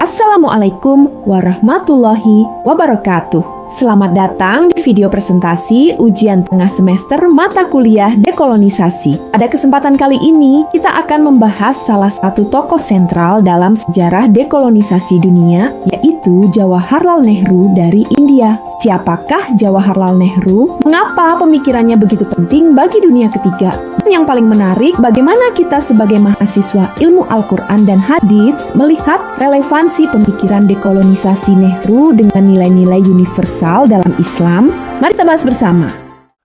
Assalamualaikum warahmatullahi wabarakatuh. Selamat datang di video presentasi ujian tengah semester mata kuliah dekolonisasi. Pada kesempatan kali ini, kita akan membahas salah satu tokoh sentral dalam sejarah dekolonisasi dunia, yaitu Jawaharlal Nehru dari India. Siapakah Jawaharlal Nehru? Mengapa pemikirannya begitu penting bagi dunia ketiga? Dan yang paling menarik, bagaimana kita sebagai mahasiswa ilmu Al-Quran dan Hadits melihat relevansi pemikiran dekolonisasi Nehru dengan nilai-nilai universal dalam Islam? Mari kita bahas bersama.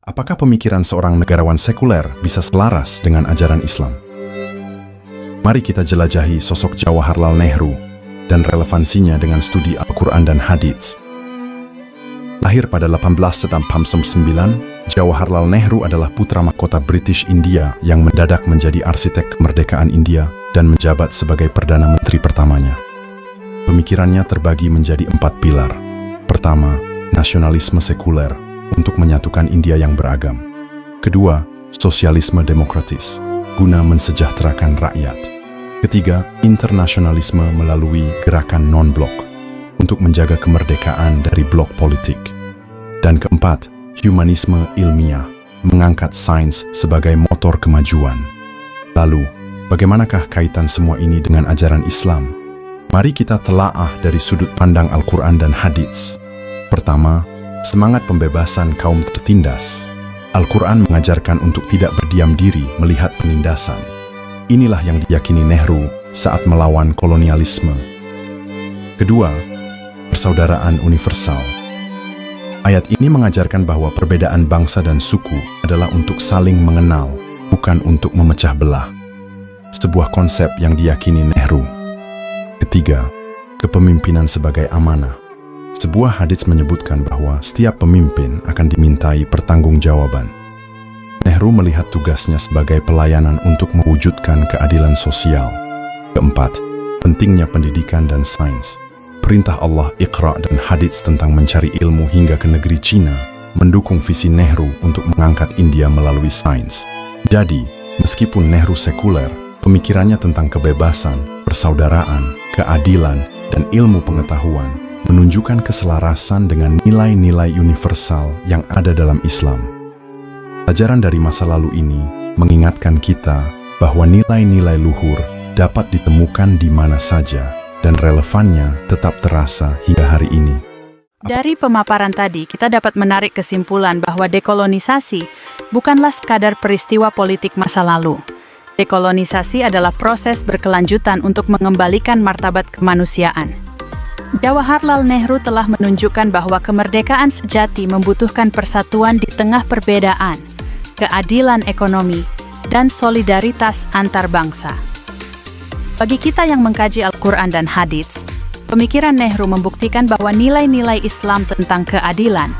Apakah pemikiran seorang negarawan sekuler bisa selaras dengan ajaran Islam? Mari kita jelajahi sosok Jawaharlal Nehru dan relevansinya dengan studi Al-Quran dan Hadits. Lahir pada 18 September 1909, Jawaharlal Nehru adalah putra mahkota British India yang mendadak menjadi arsitek kemerdekaan India dan menjabat sebagai Perdana Menteri pertamanya. Pemikirannya terbagi menjadi 4 pilar. Pertama, nasionalisme sekuler untuk menyatukan India yang beragam. Kedua, sosialisme demokratis guna mensejahterakan rakyat. Ketiga, internasionalisme melalui gerakan non-blok untuk menjaga kemerdekaan dari blok politik. Dan keempat, humanisme ilmiah mengangkat sains sebagai motor kemajuan. Lalu, bagaimanakah kaitan semua ini dengan ajaran Islam? Mari kita telaah dari sudut pandang Al-Quran dan Hadits. Pertama, semangat pembebasan kaum tertindas. Al-Quran mengajarkan untuk tidak berdiam diri melihat penindasan. Inilah yang diyakini Nehru saat melawan kolonialisme. Kedua, persaudaraan universal. Ayat ini mengajarkan bahwa perbedaan bangsa dan suku adalah untuk saling mengenal, bukan untuk memecah belah. Sebuah konsep yang diyakini Nehru. Ketiga, kepemimpinan sebagai amanah. Sebuah hadits menyebutkan bahwa setiap pemimpin akan dimintai pertanggungjawaban. Nehru melihat tugasnya sebagai pelayanan untuk mewujudkan keadilan sosial. Keempat, pentingnya pendidikan dan sains. Perintah Allah Iqra dan Hadits tentang mencari ilmu hingga ke negeri Cina mendukung visi Nehru untuk mengangkat India melalui sains. Jadi, meskipun Nehru sekuler, pemikirannya tentang kebebasan, persaudaraan, keadilan, dan ilmu pengetahuan menunjukkan keselarasan dengan nilai-nilai universal yang ada dalam Islam. Pelajaran dari masa lalu ini mengingatkan kita bahwa nilai-nilai luhur dapat ditemukan di mana saja dan relevannya tetap terasa hingga hari ini. Dari pemaparan tadi, kita dapat menarik kesimpulan bahwa dekolonisasi bukanlah sekadar peristiwa politik masa lalu. Dekolonisasi adalah proses berkelanjutan untuk mengembalikan martabat kemanusiaan. Jawaharlal Nehru telah menunjukkan bahwa kemerdekaan sejati membutuhkan persatuan di tengah perbedaan, keadilan ekonomi, dan solidaritas antar bangsa. Bagi kita yang mengkaji Al-Quran dan Hadits, pemikiran Nehru membuktikan bahwa nilai-nilai Islam tentang keadilan,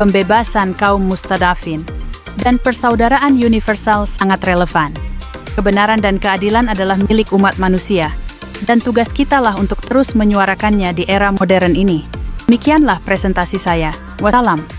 pembebasan kaum mustadafin, dan persaudaraan universal sangat relevan. Kebenaran dan keadilan adalah milik umat manusia, dan tugas kitalah untuk terus menyuarakannya di era modern ini. Demikianlah presentasi saya. Wassalam.